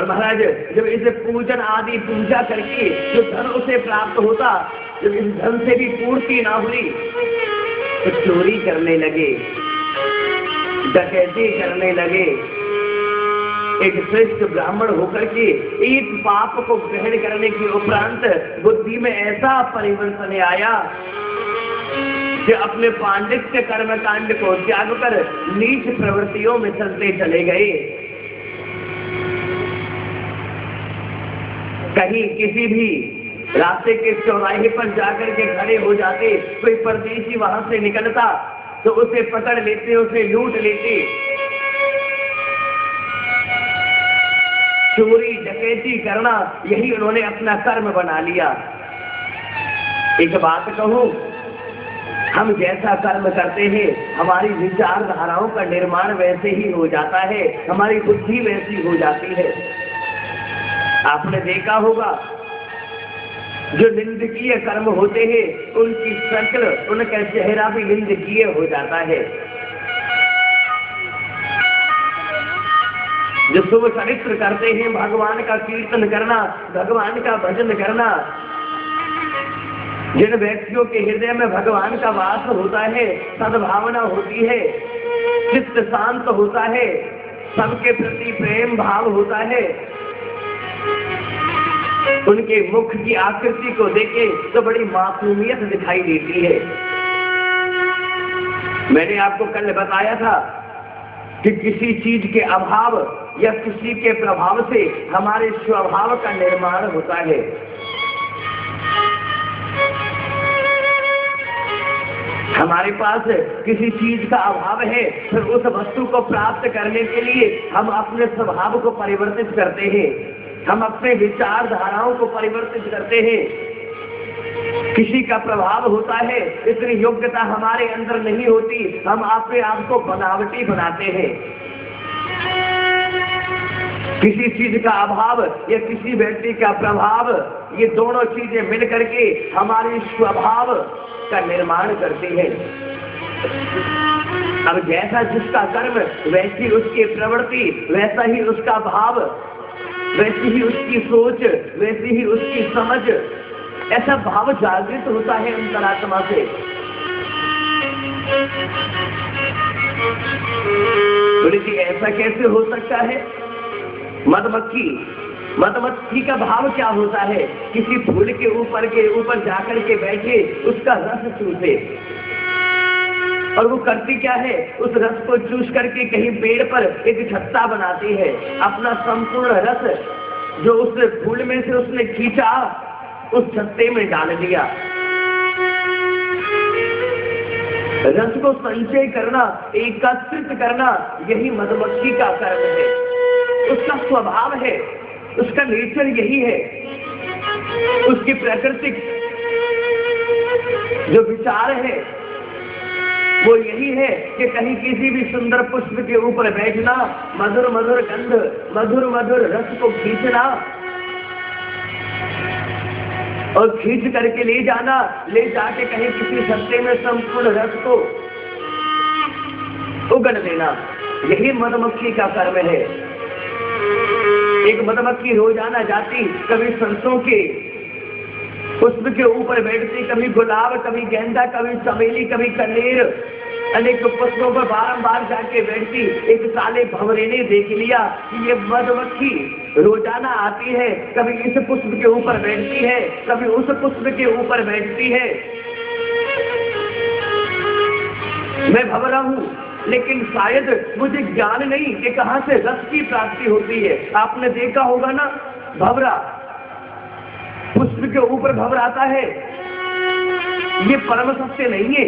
और महाराज जब इसे पूजन आदि पूजा करके जो धन उसे प्राप्त होता, जब इस धन से भी पूर्ति ना हुई तो चोरी करने लगे, डकैती करने लगे। एक श्रेष्ठ ब्राह्मण होकर के एक पाप को ग्रहण करने के उपरांत बुद्धि में ऐसा परिवर्तन आया कि अपने पांडित्य कर्मकांड को त्याग कर नीच प्रवृत्तियों में चलते चले गए। कहीं किसी भी रास्ते के चौराहे पर जाकर के खड़े हो जाते, कोई परदेशी वहां से निकलता तो उसे पकड़ लेते, उसे लूट लेते। चोरी डकैती करना यही उन्होंने अपना कर्म बना लिया। एक बात कहूं, हम जैसा कर्म करते हैं हमारी विचारधाराओं का निर्माण वैसे ही हो जाता है, हमारी बुद्धि वैसी हो जाती है। आपने देखा होगा जो निंदकीय कर्म होते हैं उनकी शक्ल, उनका चेहरा भी निंदकीय हो जाता है। जो शुभ चरित्र करते हैं, भगवान का कीर्तन करना, भगवान का भजन करना, जिन व्यक्तियों के हृदय में भगवान का वास होता है, सद्भावना होती है, चित्त शांत होता है, सबके प्रति प्रेम भाव होता है, उनके मुख की आकृति को देखे तो बड़ी मासूमियत दिखाई देती है। मैंने आपको कल बताया था कि किसी चीज के अभाव या किसी के प्रभाव से हमारे स्वभाव का निर्माण होता है। हमारे पास किसी चीज का अभाव है, फिर उस वस्तु को प्राप्त करने के लिए हम अपने स्वभाव को परिवर्तित करते हैं, हम अपने विचारधाराओं को परिवर्तित करते हैं। किसी का प्रभाव होता है, इतनी योग्यता हमारे अंदर नहीं होती, हम अपने आप को बनावटी बनाते हैं। किसी चीज का अभाव या किसी व्यक्ति का प्रभाव, ये दोनों चीजें मिल करके हमारे स्वभाव का निर्माण करती है। अब जैसा जिसका कर्म वैसी उसकी प्रवृत्ति, वैसा ही उसका भाव, वैसी ही उसकी सोच, वैसी ही उसकी समझ, ऐसा भाव जागृत होता है अंतरात्मा से। बोले जी ऐसा कैसे हो सकता है? मधुमक्खी का भाव क्या होता है? किसी फूल के ऊपर जाकर के बैठे उसका रस चूसे, और वो करती क्या है, उस रस को चूस करके कहीं पेड़ पर एक छत्ता बनाती है, अपना संपूर्ण रस जो उस फूल में से उसने खींचा उस छत्ते में डाल दिया। रस को संचय करना, एकत्रित करना, यही मधुमक्खी का कर्म है, उसका स्वभाव है, उसका नेचर यही है। उसकी प्राकृतिक जो विचार है वो यही है कि कहीं किसी भी सुंदर पुष्प के ऊपर बैठना, मधुर मधुर गंध, मधुर मधुर रस को खींचना और खींच करके ले जाना, ले जाके कहीं किसी छत्ते में संपूर्ण रस को उगल देना, यही मधुमक्खी का कर्म है। एक मधुमक्खी रोजाना जाती, कभी सरसों के पुष्प के ऊपर बैठती, कभी गुलाब, कभी गेंदा, कभी चमेली, कभी कनेर, अनेक पुष्पों पर बारंबार जाके बैठती। एक साले भंवरे ने देख लिया कि ये मधुमक्खी रोजाना आती है, कभी इस पुष्प के ऊपर बैठती है, कभी उस पुष्प के ऊपर बैठती है, मैं भंवरा हूं, लेकिन शायद मुझे ज्ञान नहीं कि कहां से रस की प्राप्ति होती है। आपने देखा होगा ना, भंवरा पुष्प के ऊपर भंवराता है, ये परम सत्य नहीं है,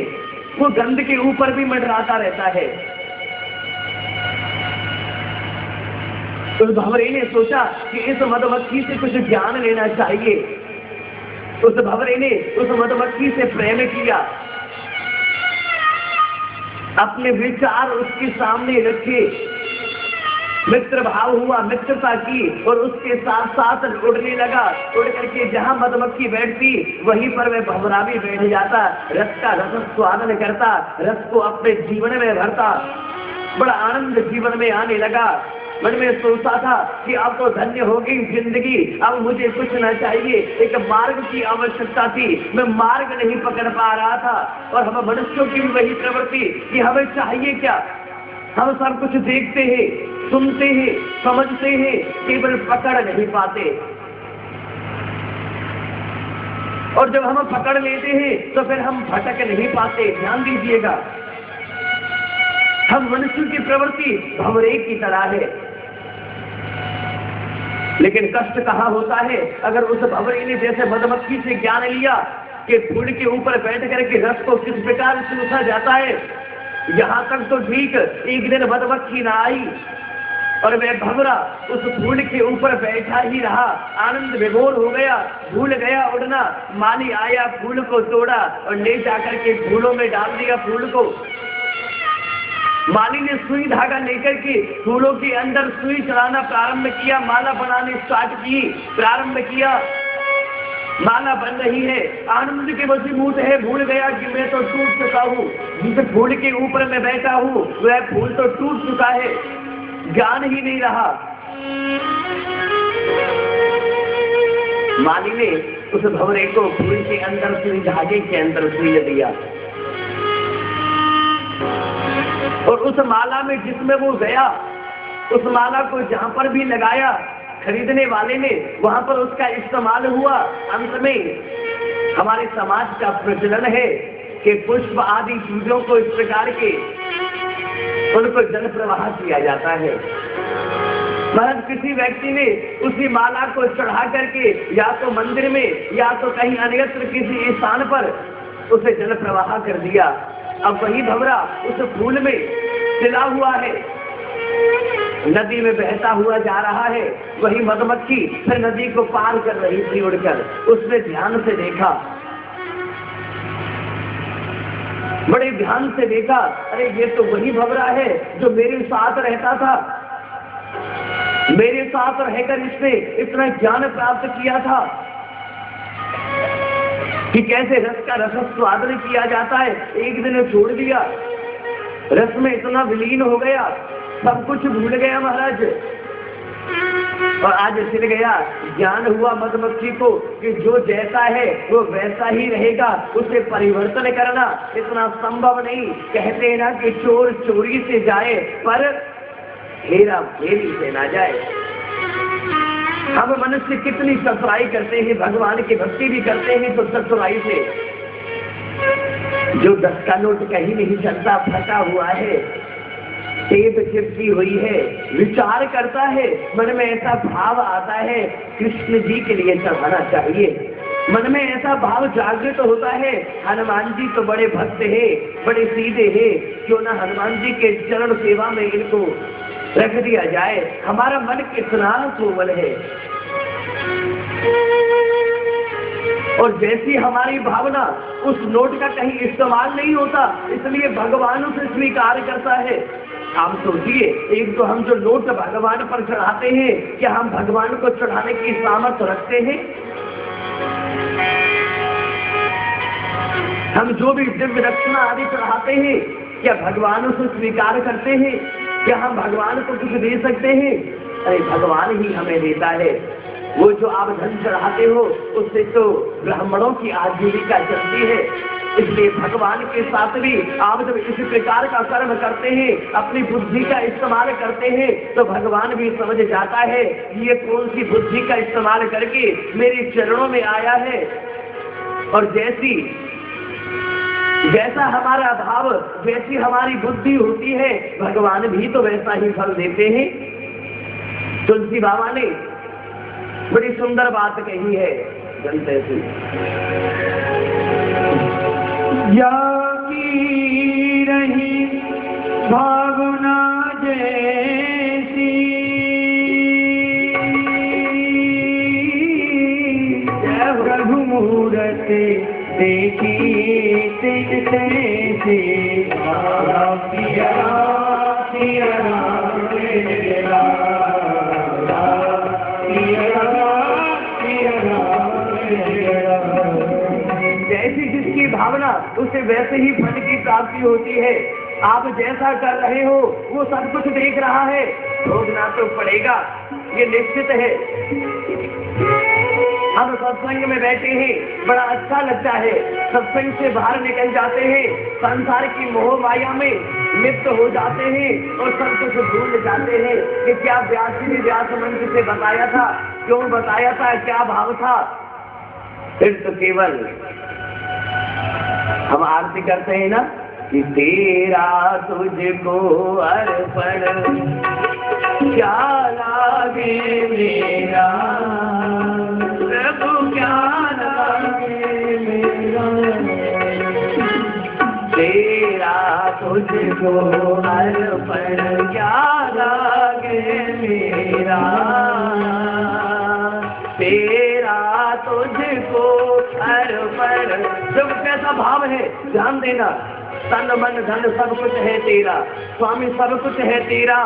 वो गंध के ऊपर भी मंडराता रहता है। उस भंवरे ने सोचा कि इस मधुमक्खी से कुछ ज्ञान लेना चाहिए। उस भंवरे ने उस मधुमक्खी से प्रेम किया, अपने विचार उसके सामने रखे, मित्र भाव हुआ, मित्रता की, और उसके साथ साथ उड़ने लगा। उड़ करके जहां मधुमक्खी बैठती वहीं पर वह भंवरा भी बैठ जाता, रस का रस स्वादन करता, रस को अपने जीवन में भरता, बड़ा आनंद जीवन में आने लगा। मन में सोचा था कि अब तो धन्य हो गई जिंदगी, अब मुझे कुछ न चाहिए, एक मार्ग की आवश्यकता थी, मैं मार्ग नहीं पकड़ पा रहा था। और हम मनुष्यों की भी वही प्रवृत्ति कि हमें चाहिए क्या, हम सब कुछ देखते हैं, सुनते हैं, समझते हैं, केवल पकड़ नहीं पाते। और जब हम पकड़ लेते हैं तो फिर हम भटक नहीं पाते। ध्यान दीजिएगा, हम मनुष्य की प्रवृत्ति भंवरे की तरह है, लेकिन कष्ट कहाँ होता है अगर उस भंवरे ने जैसे मधुमक्खी से ज्ञान लिया कि फूल के ऊपर बैठ करके रस को किस प्रकार चूसा जाता है। यहां तक तो ठीक, एक दिन मधुमक्खी ना आई और मैं भंवरा उस फूल के ऊपर बैठा ही रहा, आनंद विभोर हो गया, भूल गया उड़ना। माली आया, फूल को तोड़ा और ले जाकर के फूलों में डाल दिया फूल को। माली ने सुई धागा लेकर के फूलों के अंदर सुई चलाना प्रारंभ किया, माला बनाने स्टार्ट की, प्रारंभ किया, माला बन रही है, आनंद के वशीभूत है, भूल गया कि मैं तो टूट चुका हूँ, जिस फूल के ऊपर मैं बैठा हूँ वह फूल तो टूट चुका है, ज्ञान ही नहीं रहा। माली ने उस भंवरे को फूल के अंदर सुई धागे के अंदर सुई दिया और उस माला में जिसमें वो गया, उस माला को जहां पर भी लगाया खरीदने वाले ने, वहां पर उसका इस्तेमाल हुआ। अंत में हमारे समाज का प्रचलन है कि पुष्प आदि चीजों को इस प्रकार के उनको जल प्रवाह किया जाता है। महाराज किसी व्यक्ति ने उसी माला को चढ़ा करके या तो मंदिर में या तो कहीं अन्यत्र किसी स्थान पर उसे जल प्रवाह कर दिया। अब वही भंवरा उस फूल में सिला हुआ है, नदी में बहता हुआ जा रहा है। वही मधुमक्खी फिर नदी को पार कर रही थी उड़कर, उसने ध्यान से देखा, बड़े ध्यान से देखा, अरे ये तो वही भंवरा है जो मेरे साथ रहता था, मेरे साथ रहकर इसने इतना ज्ञान प्राप्त किया था कि कैसे रस का रस स्वादन किया जाता है। एक दिन छोड़ दिया, रस में इतना विलीन हो गया, सब कुछ भूल गया महाराज। और आज सिल गया, ज्ञान हुआ मधुमक्खी को कि जो जैसा है वो वैसा ही रहेगा, उसे परिवर्तन करना इतना संभव नहीं। कहते हैं ना कि चोर चोरी से जाए पर हेरा फेरी से ना जाए। हम मनुष्य कितनी चतुराई करते हैं, भगवान की भक्ति भी करते हैं तो चतुराई से। जो 10 का नोट कहीं नहीं चलता, फटा हुआ है, टेप चिपकी हुई है, विचार करता है, मन में ऐसा भाव आता है कृष्ण जी के लिए चढ़ाना चाहिए। मन में ऐसा भाव जागृत तो होता है, हनुमान जी तो बड़े भक्त है, बड़े सीधे हैं, क्यों ना हनुमान जी के चरण सेवा में इनको रख दिया जाए। हमारा मन कितना कोमल है और जैसी हमारी भावना, उस नोट का कहीं इस्तेमाल नहीं होता, इसलिए भगवान उसे स्वीकार करता है। आप सोचिए, एक तो हम जो नोट भगवान पर चढ़ाते हैं, क्या हम भगवान को चढ़ाने की सामर्थ्य रखते हैं? हम जो भी दिव्य दक्षिणा आदि चढ़ाते हैं, क्या भगवान उसे स्वीकार करते हैं? क्या हम भगवान को कुछ दे सकते हैं? अरे भगवान ही हमें देता है। वो जो आप धन चढ़ाते हो, उससे तो ब्राह्मणों की आजीविका चलती है। इसलिए भगवान के साथ भी आप जब इस प्रकार का कर्म करते हैं, अपनी बुद्धि का इस्तेमाल करते हैं, तो भगवान भी समझ जाता है ये कौन सी बुद्धि का इस्तेमाल करके मेरे चरणों में आया है। और जैसा हमारा भाव, जैसी हमारी बुद्धि होती है, भगवान भी तो वैसा ही फल देते हैं। तुलसी बाबा ने बड़ी सुंदर बात कही है, जनते से या की रही भावना जैसी, रघुमूरत देखी तिन तैसे, जैसी जिसकी भावना, उसे वैसे ही फल की प्राप्ति होती है। आप जैसा कर रहे हो वो सब कुछ देख रहा है, भोगना तो पड़ेगा, ये निश्चित है। हम सत्संग में बैठे हैं, बड़ा अच्छा लगता है, सत्संग से बाहर निकल जाते हैं, संसार की मोह माया में लिप्त हो जाते हैं और सब कुछ भूल जाते हैं कि क्या व्यास जी ने व्यास मंत्र से बताया था, क्यों बताया था, क्या भाव था। फिर तो केवल हम आरती करते हैं ना कि तेरा तुझको अर्पण क्या लागे मेरा प्रभु, क्या लागे मेरा, तेरा तुझको अर्पण क्या लागे मेरा, तेरा तुझको अर्पण। जब कैसा भाव है ध्यान देना, तन मन धन सब कुछ है तेरा, स्वामी सब कुछ है तेरा,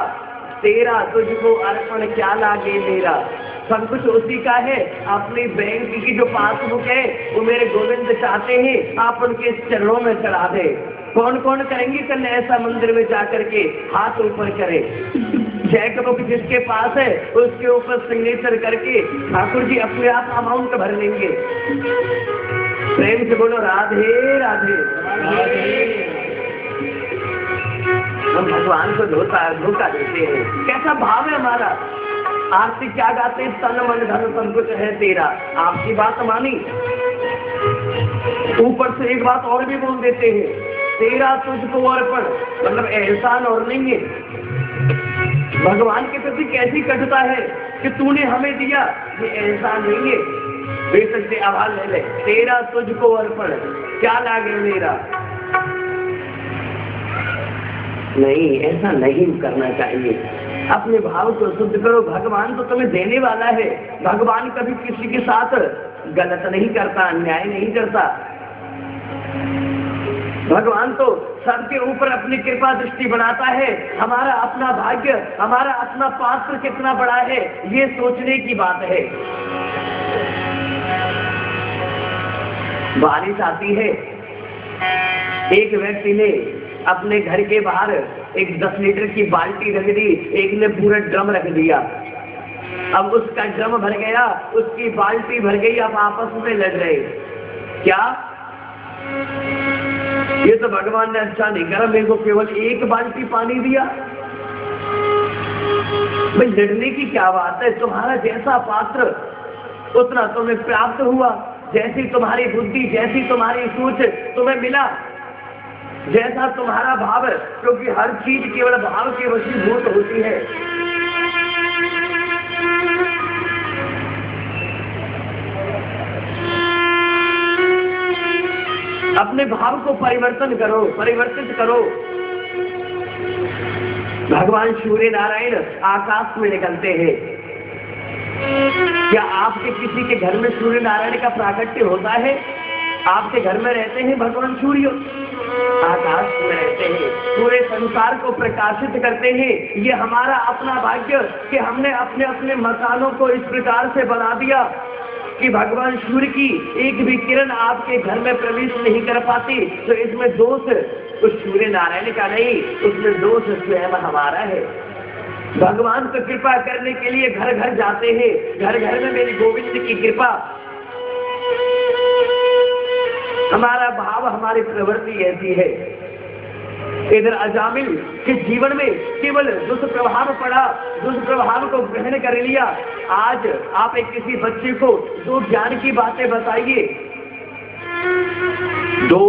तेरा तुझको अर्पण क्या लागे मेरा। सब कुछ उसी का है। अपनी बैंक की जो पासबुक है वो मेरे गोविंद चाहते हैं आप उनके चरणों में चढ़ा दे। कौन कौन करेंगे कल ऐसा मंदिर में जाकर के हाथ ऊपर करें, चेक बुक जिसके पास है उसके ऊपर सिग्नेचर करके ठाकुर जी अपने आप अमाउंट भर लेंगे। प्रेम से बोलो राधे राधे। हम भगवान को धोखा देते हैं। कैसा भाव है हमारा। आरती क्या गाते हैं, तन मन धन सब कुछ है तेरा। आपकी बात मानी, ऊपर से एक बात और भी बोल देते हैं, तेरा तुझको अर्पण, मतलब एहसान और नहीं है। भगवान के प्रति कैसी कटता है कि तूने हमें दिया, ये एहसान नहीं है। बेशक से आवाज ले ले, तेरा तुझको अर्पण क्या लागे मेरा। नहीं, ऐसा नहीं करना चाहिए। अपने भाव को शुद्ध करो। भगवान तो तुम्हें देने वाला है। भगवान कभी किसी के साथ गलत नहीं करता, अन्याय नहीं करता। भगवान तो सबके ऊपर अपनी कृपा दृष्टि बनाता है। हमारा अपना भाग्य, हमारा अपना पात्र कितना बड़ा है, ये सोचने की बात है। बारिश आती है, एक व्यक्ति ने अपने घर के बाहर एक 10 लीटर की बाल्टी रख दी, एक ने पूरा ड्रम रख दिया। अब उसका ड्रम भर गया, उसकी बाल्टी भर गई, अब आपस में लड़ रहे। क्या ये तो भगवान ने अच्छा नहीं करा, मेरे को केवल एक बाल्टी पानी दिया। भाई लड़ने की क्या बात है। तुम्हारा जैसा पात्र उतना तुम्हें प्राप्त हुआ, जैसी तुम्हारी बुद्धि, जैसी तुम्हारी सोच तुम्हें मिला, जैसा तुम्हारा भाव है, क्योंकि हर चीज केवल भाव के वशीभूत होती है। अपने भाव को परिवर्तन करो, परिवर्तित करो। भगवान सूर्य नारायण आकाश में निकलते हैं। क्या आपके किसी के घर में सूर्य नारायण का प्राकट्य होता है? आपके घर में रहते हैं भगवान सूर्य, आकाश में रहते हैं, पूरे संसार को प्रकाशित करते हैं। ये हमारा अपना भाग्य कि हमने अपने अपने मकानों को इस प्रकार से बना दिया कि भगवान सूर्य की एक भी किरण आपके घर में प्रवेश नहीं कर पाती। तो इसमें दोष उस सूर्य नारायण का नहीं, उसमें दोष स्वयं हमारा है। भगवान को कृपा करने के लिए घर घर जाते हैं, घर घर में मेरी गोविंद की कृपा। हमारा भाव, हमारी प्रवृत्ति ऐसी है। इधर अजामिल के जीवन में केवल दुष्प्रभाव पड़ा, दुष्प्रभाव को ग्रहण कर लिया। आज आप एक किसी बच्चे को 2 ज्ञान की बातें बताइए, 2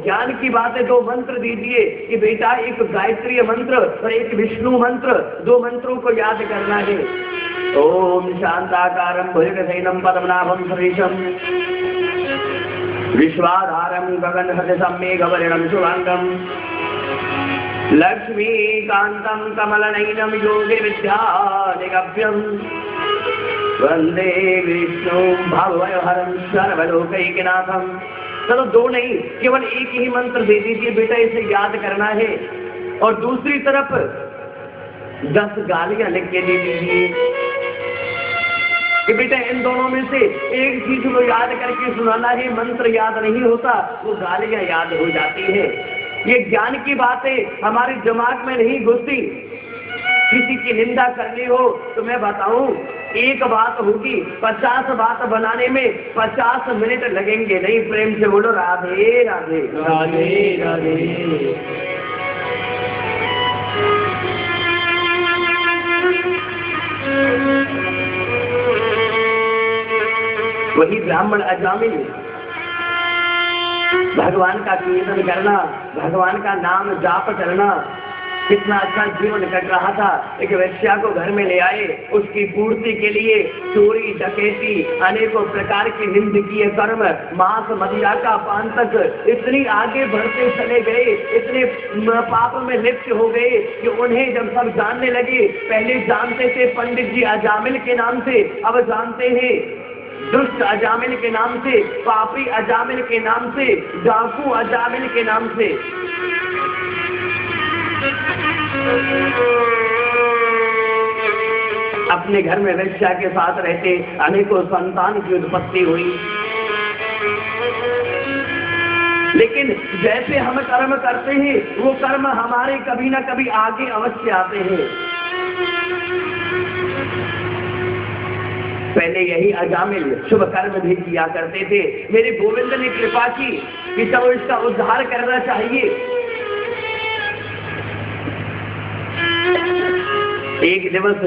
ज्ञान की बातें, 2 मंत्र दीजिए कि बेटा एक गायत्री मंत्र और एक विष्णु मंत्र, 2 मंत्रों को याद करना है। ओम शांताकारं भुजगशयनं पद्मनाभं सुरेशं विश्वाधारं गगनसदृशं मेघवर्णं शुभांगं लक्ष्मीकान्तं कमलनयनं योगिविद्यानिगभ्यं वंदे विष्णु भवभयहरं सर्वलोकैकनाथं। चलो 2 नहीं, केवल एक ही मंत्र दे दीजिए बेटा, इसे याद करना है। और दूसरी तरफ 10 गालियां लिख के दे दीजिए कि बेटा इन दोनों में से एक चीज को याद करके सुनाना है। मंत्र याद नहीं होता, वो गालियां याद हो जाती है। ये ज्ञान की बातें हमारे दिमाग में नहीं घुसती। किसी की निंदा करनी हो तो मैं बताऊं, एक बात होगी, 50 बात बनाने में 50 मिनट लगेंगे। नहीं, प्रेम से बोलो राधे राधे। राधे राधे। वही ब्राह्मण अजामिल भगवान का कीर्तन करना, भगवान का नाम जाप करना, कितना अच्छा जीवन कट रहा था। एक वेश्या को घर में ले आए, उसकी पूर्ति के लिए चोरी डकैती अनेकों प्रकार के निंदकीय कर्म, मांस मदिरा का पान तक इतनी आगे बढ़ते चले गए, इतने पाप में लिप्त हो गए कि उन्हें जब सब जानने लगे, पहले जानते थे पंडित जी अजामिल के नाम से, अब जानते हैं दुष्ट अजामिल के नाम से, पापी अजामिल के नाम से, डाकू अजामिल के नाम से। अपने घर में वेश्या के साथ रहते अनेकों संतान की उत्पत्ति हुई। लेकिन जैसे हम कर्म करते हैं, वो कर्म हमारे कभी ना कभी आगे अवश्य आते हैं। पहले यही अजामिल शुभ कर्म भी किया करते थे। मेरे गोविंद ने कृपा की कि जब इसका उद्धार करना चाहिए, एक दिवस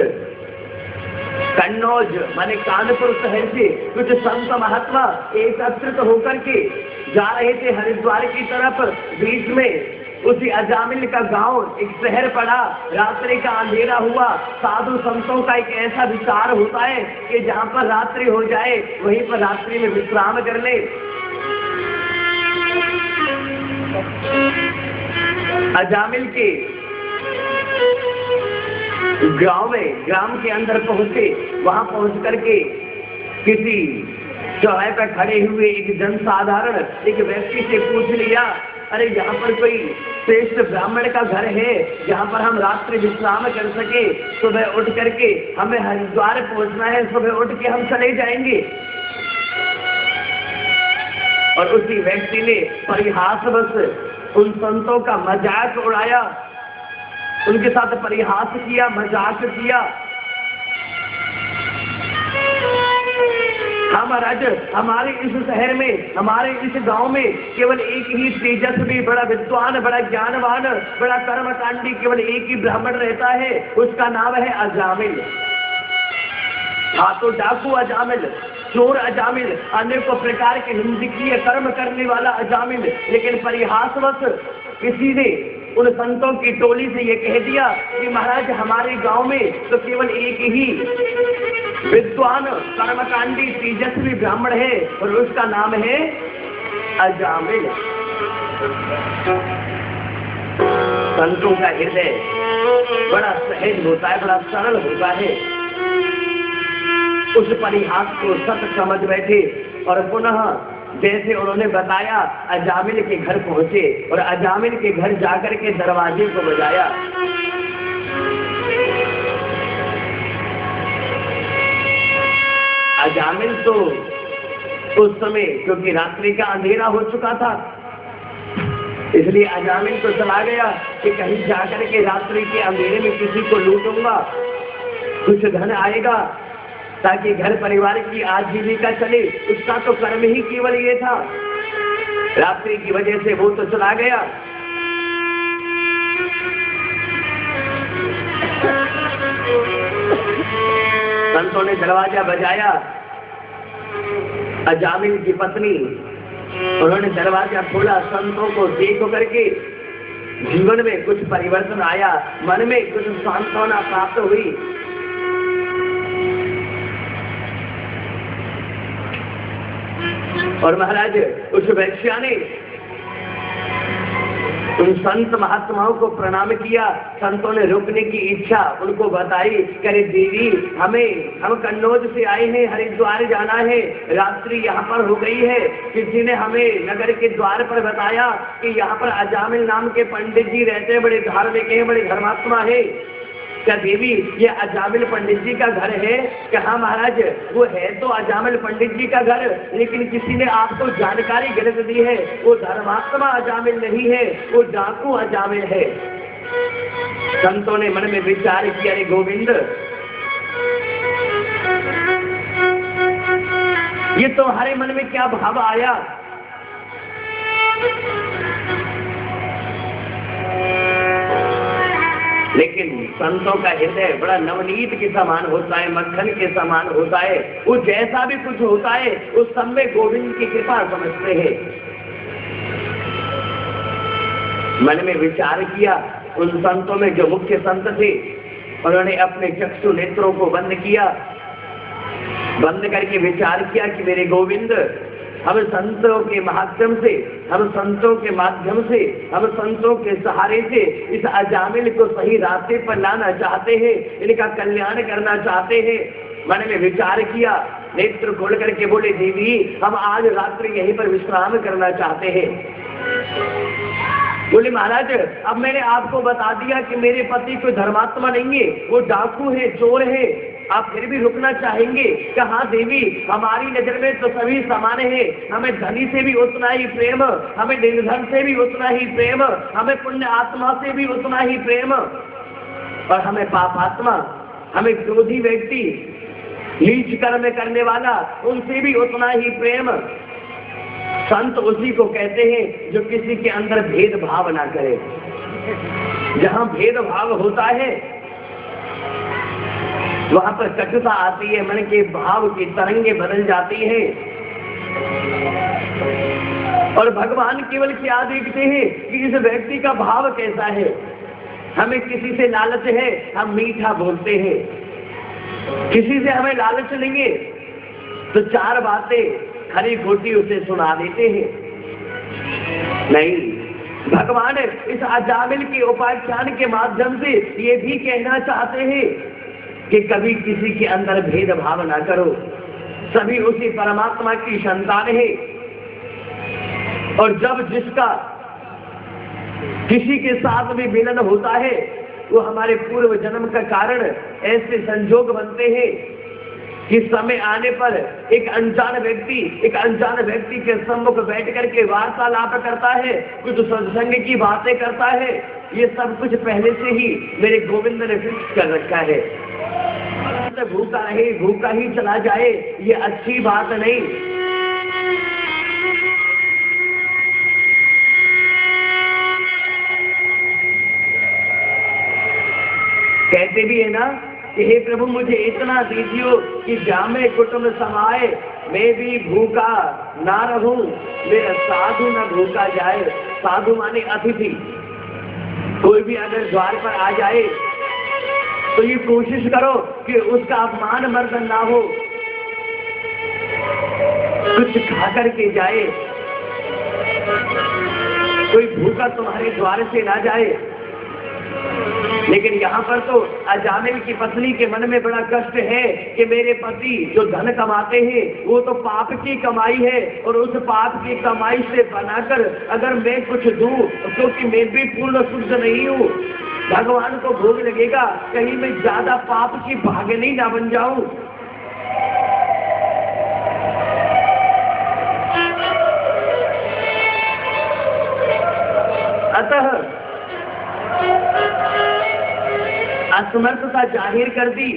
कन्नौज माने कानपुर शहर से कुछ संत महात्मा एकत्रित होकर के जा रहे थे हरिद्वार की तरफ। बीच में उसी अजामिल का गांव एक शहर पड़ा, रात्रि का अंधेरा हुआ। साधु संतों का एक ऐसा विचार होता है कि जहां पर रात्रि हो जाए वहीं पर रात्रि में विश्राम कर ले। अजामिल के ग्राम के अंदर पहुंचे। वहां पहुंच करके किसी चौराहे पर खड़े हुए एक जनसाधारण एक व्यक्ति से पूछ लिया, अरे यहाँ पर कोई श्रेष्ठ ब्राह्मण का घर है जहाँ पर हम रात्रि विश्राम कर सके? सुबह उठ करके हमें हरिद्वार पहुंचना है, सुबह उठ के हम चले जाएंगे। और उसी व्यक्ति ने परिहासवश उन संतों का मजाक उड़ाया, उनके साथ परिहास किया, मजाक किया। हाँ महाराज, हमारे इस शहर में, हमारे इस गांव में केवल एक ही तेजस्वी, बड़ा विद्वान, बड़ा ज्ञानवान, बड़ा कर्मकांडी केवल एक ही ब्राह्मण रहता है, उसका नाम है अजामिल। हाँ, तो डाकू अजामिल, चोर अजामिल, अनेकों प्रकार के निंदकीय कर्म करने वाला अजामिल। लेकिन परिहासवश किसी ने उन संतों की टोली से ये कह दिया कि महाराज हमारे गांव में तो केवल एक ही विद्वान कर्मकांडी तेजस्वी ब्राह्मण है और उसका नाम है अजामिल। संतों का हृदय बड़ा सहज होता है, बड़ा सरल होता है। उस परिहास को सत्य समझ बैठे और पुनः जैसे उन्होंने बताया अजामिल के घर पहुंचे और अजामिल के घर जाकर के दरवाजे को बजाया। अजामिल तो उस समय क्योंकि रात्रि का अंधेरा हो चुका था, इसलिए अजामिल तो चला गया कि कहीं जाकर के रात्रि के अंधेरे में किसी को लूटूंगा, कुछ धन आएगा ताकि घर परिवार की आजीविका चले। उसका तो कर्म ही केवल ये था। रात्रि की वजह से वो तो चला गया। संतों ने दरवाजा बजाया। अजामिल की पत्नी, उन्होंने दरवाजा खोला। संतों को देख करके जीवन में कुछ परिवर्तन आया, मन में कुछ सांत्वना प्राप्त हुई। और महाराज उस वैश्या ने उन संत महात्माओं को प्रणाम किया। संतों ने रोकने की इच्छा उनको बताई, करे देवी हम कन्नौज से आए हैं, हरिद्वार जाना है, रात्रि यहाँ पर हो गई है। किसी ने हमें नगर के द्वार पर बताया कि यहाँ पर अजामिल नाम के पंडित जी रहते हैं, बड़े धार्मिक हैं, बड़े धर्मात्मा है। क्या देवी ये अजामिल पंडित जी का घर है? क्या हाँ महाराज, वो है तो अजामिल पंडित जी का घर, लेकिन किसी ने आपको जानकारी गलत दी है। वो धर्मात्मा अजामिल नहीं है, वो डाकू अजामिल है। संतों ने मन में विचार किया, अरे गोविंद, ये तुम्हारे मन में क्या भाव आया? लेकिन संतों का हृदय बड़ा नवनीत के समान होता है, मक्खन के समान होता है। वो जैसा भी कुछ होता है उस सब में गोविंद की कृपा समझते हैं। मन में विचार किया, उन संतों में जो मुख्य संत थे उन्होंने अपने चक्षु नेत्रों को बंद किया। बंद करके विचार किया कि मेरे गोविंद, हम संतों के माध्यम से, हम संतों के माध्यम से, हम संतों के सहारे से इस अजामिल को सही रास्ते पर लाना चाहते हैं, इनका कल्याण करना चाहते हैं। मन में विचार किया, नेत्र खोल करके बोले, देवी हम आज रात्रि यहीं पर विश्राम करना चाहते हैं। बोले महाराज, अब मैंने आपको बता दिया कि मेरे पति कोई धर्मात्मा नहीं है, वो डाकू है, चोर है, आप फिर भी रुकना चाहेंगे? कहा देवी, हमारी नजर में तो सभी समान है। हमें धनी से भी उतना ही प्रेम, हमें निर्धन से भी उतना ही प्रेम, हमें पुण्य आत्मा से भी उतना ही प्रेम, और हमें पापात्मा, हमें क्रोधी व्यक्ति, नीच कर्म करने वाला, उनसे भी उतना ही प्रेम। संत उसी को कहते हैं जो किसी के अंदर भेदभाव ना करे। जहां भेदभाव होता है वहां पर कटुता आती है, मन के भाव की तरंगे बदल जाती है। और भगवान केवल क्या देखते हैं कि इस व्यक्ति का भाव कैसा है। हमें किसी से लालच है, हम मीठा बोलते हैं। किसी से हमें लालच नहीं है तो चार बातें खरी खोटी उसे सुना देते हैं। नहीं, भगवान इस अजामिल के उपाख्यान के माध्यम से ये भी कहना चाहते हैं कि कभी किसी के अंदर भेदभाव ना करो, सभी उसी परमात्मा की संतान है। और जब जिसका किसी के साथ भी मिलन होता है वो हमारे पूर्व जन्म का कारण ऐसे संजोग बनते हैं कि समय आने पर एक अनजान व्यक्ति के सम्मुख बैठ करके वार्तालाप करता है, कुछ सत्संग की बातें करता है। ये सब कुछ पहले से ही मेरे गोविंद ने फिक्स कर रखा है। भूखा रहे, भूखा ही चला जाए, ये अच्छी बात नहीं। कहते भी है ना कि हे प्रभु, मुझे इतना दीजियो कि जामे कुटुंब समाए, मैं भी भूखा ना रहूं, मेरा साधु न भूखा जाए। साधु माने अतिथि। कोई भी अगर द्वार पर आ जाए तो ये कोशिश करो कि उसका अपमान मर्दन ना हो, कुछ खा करके जाए, कोई भूखा तुम्हारे द्वार से ना जाए। लेकिन यहाँ पर तो अजामिल की पत्नी के मन में बड़ा कष्ट है कि मेरे पति जो धन कमाते हैं वो तो पाप की कमाई है, और उस पाप की कमाई से बनाकर अगर मैं कुछ दूं, क्योंकि मैं भी पूर्ण शुद्ध नहीं हूँ, भगवान को भोग लगेगा, कहीं मैं ज्यादा पाप की भागिनी ना बन जाऊं। अतः असमर्थता जाहिर कर दी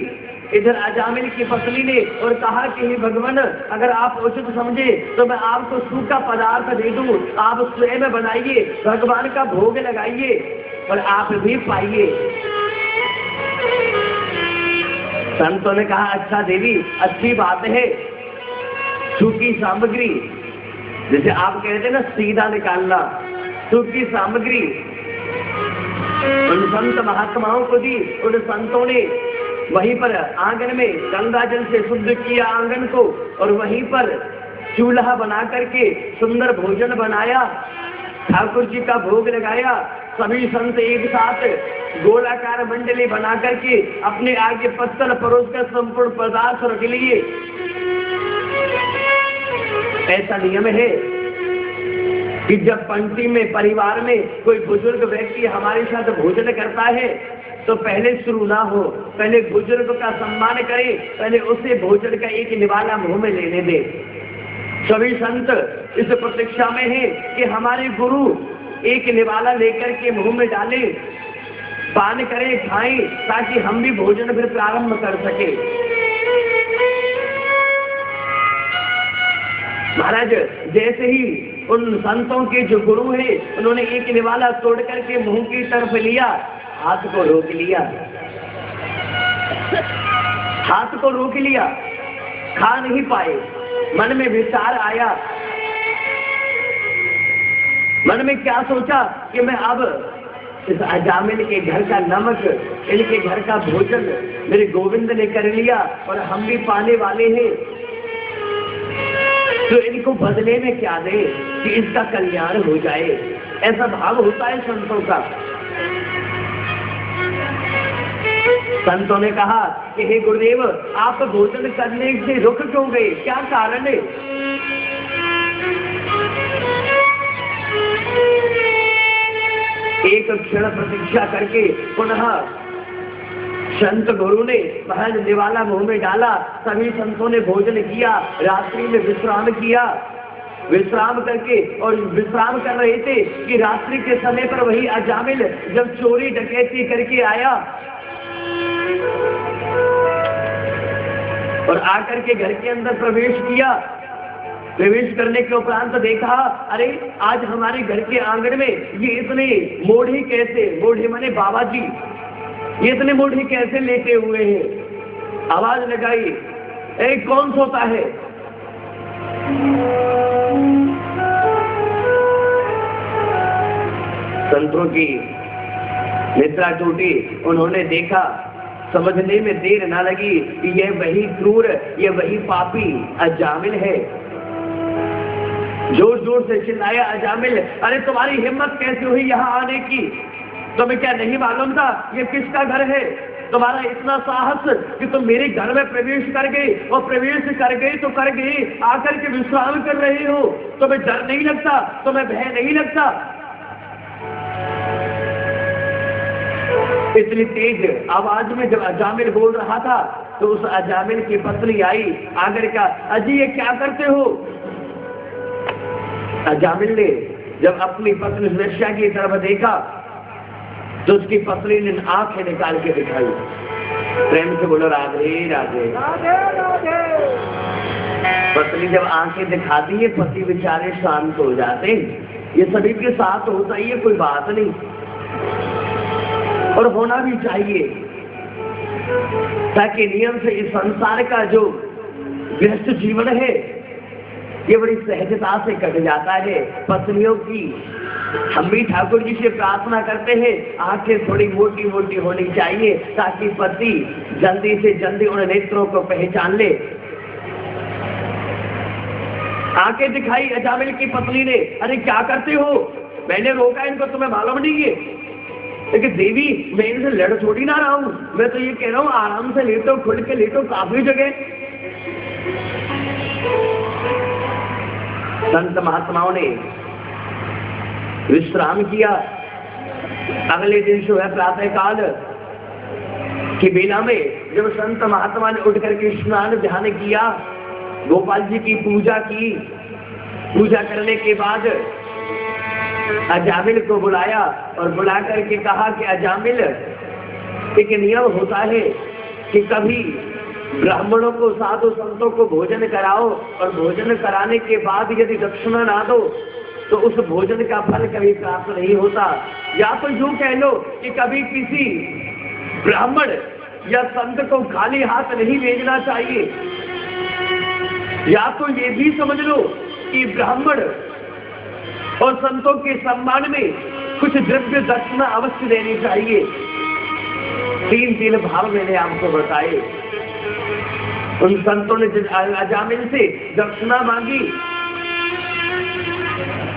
इधर अजामिल की पत्नी ने, और कहा कि हे भगवान, अगर आप उचित समझे तो मैं आपको सूखा पदार्थ दे दूं, आप स्वयं बनाइए, भगवान का भोग लगाइए और आप भी पाइए। संतों ने कहा, अच्छा देवी, अच्छी बात है, सूखी सामग्री, जैसे आप कहते ना सीधा निकालना, सूखी सामग्री उन संत महात्माओं को दी। उन संतों ने वहीं पर आंगन में गंगा जल से शुद्ध किया आंगन को, और वहीं पर चूल्हा बना करके सुंदर भोजन बनाया, ठाकुर जी का भोग लगाया। सभी संत एक साथ गोलाकार मंडली बना करके अपने आगे पत्तल परोस कर संपूर्ण पदार्थ रख लिए। ऐसा नियम है। कि जब पंक्ति में परिवार में कोई बुजुर्ग व्यक्ति हमारे साथ भोजन करता है तो पहले शुरू ना हो, पहले बुजुर्ग का सम्मान करे, पहले उसे भोजन का एक निवाला मुंह में लेने दे। सभी संत इस प्रतीक्षा में है कि हमारे गुरु एक निवाला लेकर के मुंह में डाले, पान करें, खाएं, ताकि हम भी भोजन फिर प्रारंभ कर सके। महाराज जैसे ही उन संतों के जो गुरु हैं उन्होंने एक निवाला तोड़ करके मुंह की तरफ लिया, हाथ को रोक लिया, हाथ को रोक लिया, खा नहीं पाए। मन में विचार आया, मन में क्या सोचा कि मैं अब इस अजामिल के घर का नमक, इनके घर का भोजन मेरे गोविंद ने कर लिया और हम भी पाने वाले हैं, तो इनको बदले में क्या दे कि इसका कल्याण हो जाए। ऐसा भाव होता है संतों का। संतों ने कहा कि हे गुरुदेव, आप भोजन करने से रुक क्यों गए, क्या कारण है? एक क्षण प्रतीक्षा करके पुनः संत गुरु ने महज निवाला मुंह में डाला। सभी संतों ने भोजन किया, रात्रि में विश्राम किया। विश्राम करके और विश्राम कर रहे थे कि रात्रि के समय पर वही अजामिल जब चोरी डकैती करके आया और आकर के घर के अंदर प्रवेश किया। प्रवेश करने के उपरांत देखा, अरे आज हमारे घर के आंगन में ये इतने मोढ़ी कैसे, मोढ़ी माने बाबा जी, ये इतने मोढ़ी कैसे लेटे हुए हैं? आवाज लगाई, ए कौन सोता है? संतों की निद्रा टूटी। उन्होंने देखा, समझने में देर न लगी कि यह वही क्रूर, यह वही पापी अजामिल है। जोर जोर से चिल्लाया अजामिल, अरे तुम्हारी हिम्मत कैसे हुई यहाँ आने की? तुम्हें क्या नहीं मालूम था ये किसका घर है? तुम्हारा इतना साहस कि तुम मेरे घर में प्रवेश कर गए, और प्रवेश कर गए तो कर गए, आकर के विश्राम कर रहे हो। तुम्हें डर नहीं लगता, तुम्हें भय नहीं लगता? इतनी तेज आवाज में जब अजामिल बोल रहा था तो उस अजामिल की पत्नी आई, आकर का, अजी ये क्या करते हो? अजामिल ने जब अपनी पत्नी वेश्या की तरफ देखा तो उसकी पत्नी ने आंखें निकाल के दिखाई। प्रेम से बोलो राधे राधे राधे। पत्नी जब आंखें दिखाती है, पति बेचारे शांत हो जाते। ये सभी के साथ होता ही है, कोई बात नहीं, और होना भी चाहिए, ताकि नियम से इस संसार का जो गृहस्थ जीवन है ये बड़ी सहजता से कट जाता है। पत्नियों की हम भी ठाकुर जी से प्रार्थना करते हैं, आंखें थोड़ी मोटी मोटी होनी चाहिए, ताकि पति जल्दी से जल्दी उन नेत्रों को पहचान ले। आंखें दिखाई अजामिल की पत्नी ने, अरे क्या करते हो? मैंने रोका इनको, तुम्हें मालूम नहीं है? लेकिन देवी, मैं इनसे लड़ थोड़ी ना रहा हूं, मैं तो ये कह रहा हूं आराम से लेटो, खुल के लेटो, काफी जगह। संत महात्माओं ने विश्राम किया। अगले दिन जो है प्रातः काल की बेला में जब संत महात्मा ने उठ करके स्नान ध्यान किया, गोपाल जी की पूजा की, पूजा करने के बाद अजामिल को बुलाया और बुला करके कहा कि अजामिल, एक नियम होता है कि कभी ब्राह्मणों को, साधु संतों को भोजन कराओ, और भोजन कराने के बाद यदि दक्षिणा ना दो तो उस भोजन का फल कभी प्राप्त नहीं होता। या तो यूं कह लो कि कभी किसी ब्राह्मण या संत को खाली हाथ नहीं भेजना चाहिए, या तो ये भी समझ लो कि ब्राह्मण और संतों के सम्मान में कुछ द्रव्य दक्षिणा अवश्य देनी चाहिए। तीन भाव मैंने आपको बताए। उन संतों ने अजामिल से दक्षिणा मांगी।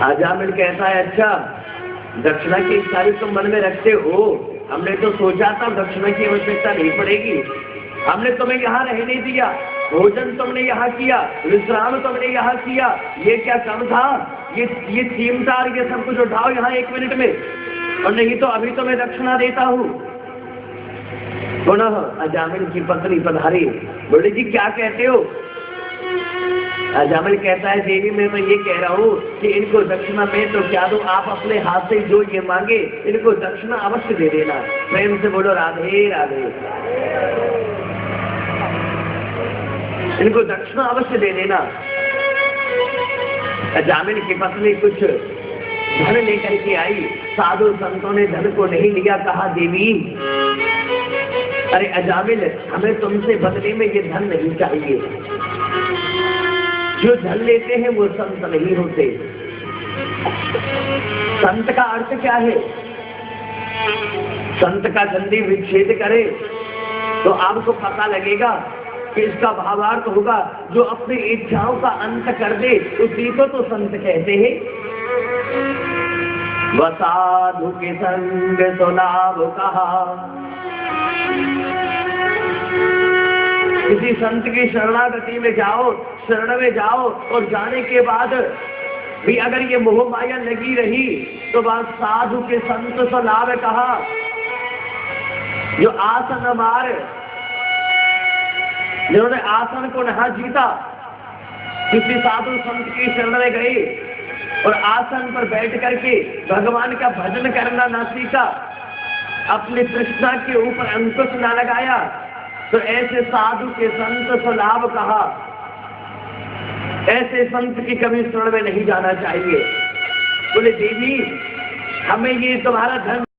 अजामिल कहता है, अच्छा दक्षिणा की इच्छा भी तुम मन में रखते हो? हमने तो सोचा था दक्षिणा की आवश्यकता नहीं पड़ेगी, हमने तुम्हें यहाँ रहने दिया, भोजन तुमने यहाँ किया, विश्राम तुमने यहाँ किया, ये क्या कम था? ये चिमटा और ये सब कुछ उठाओ यहाँ 1 मिनट में, और नहीं तो अभी तो मैं दक्षिणा देता हूँ। पुनः अजामिल की पत्नी पधारी, बोले जी क्या कहते हो? अजामिल कहता है देवी मैं तो ये कह रहा हूँ कि इनको दक्षिणा में तो क्या दो, आप अपने हाथ से जो ये मांगे इनको दक्षिणा अवश्य दे देना। प्रेम से बोलो राधे राधे। इनको दक्षिणा अवश्य दे देना। अजामिल की पत्नी कुछ धन लेकर के आई, साधु संतों ने धन को नहीं लिया, कहा देवी अरे अजामिल हमें तुमसे बदले में ये धन नहीं चाहिए। जो धन लेते हैं वो संत नहीं होते। संत का अर्थ क्या है? संत का गंदी विच्छेद करे तो आपको पता लगेगा कि इसका भावार्थ होगा जो अपनी इच्छाओं का अंत कर दे उसी को तो संत कहते हैं। वह साधु के संग तो लाभ कहा, किसी संत की शरणागति में जाओ, शरण में जाओ, और जाने के बाद भी अगर ये मोह माया लगी रही तो वह साधु के संत से लाभ कहा। जो आसन मार, जिन्होंने आसन को नहीं जीता, किसी साधु संत की शरण में गए और आसन पर बैठ करके भगवान का भजन करना ना सीखा, अपनी तृष्णा के ऊपर अंकुश ना लगाया, तो ऐसे साधु के संत से लाभ कहा। ऐसे संत की कभी शरण में नहीं जाना चाहिए। बोले देवी हमें ये तुम्हारा धन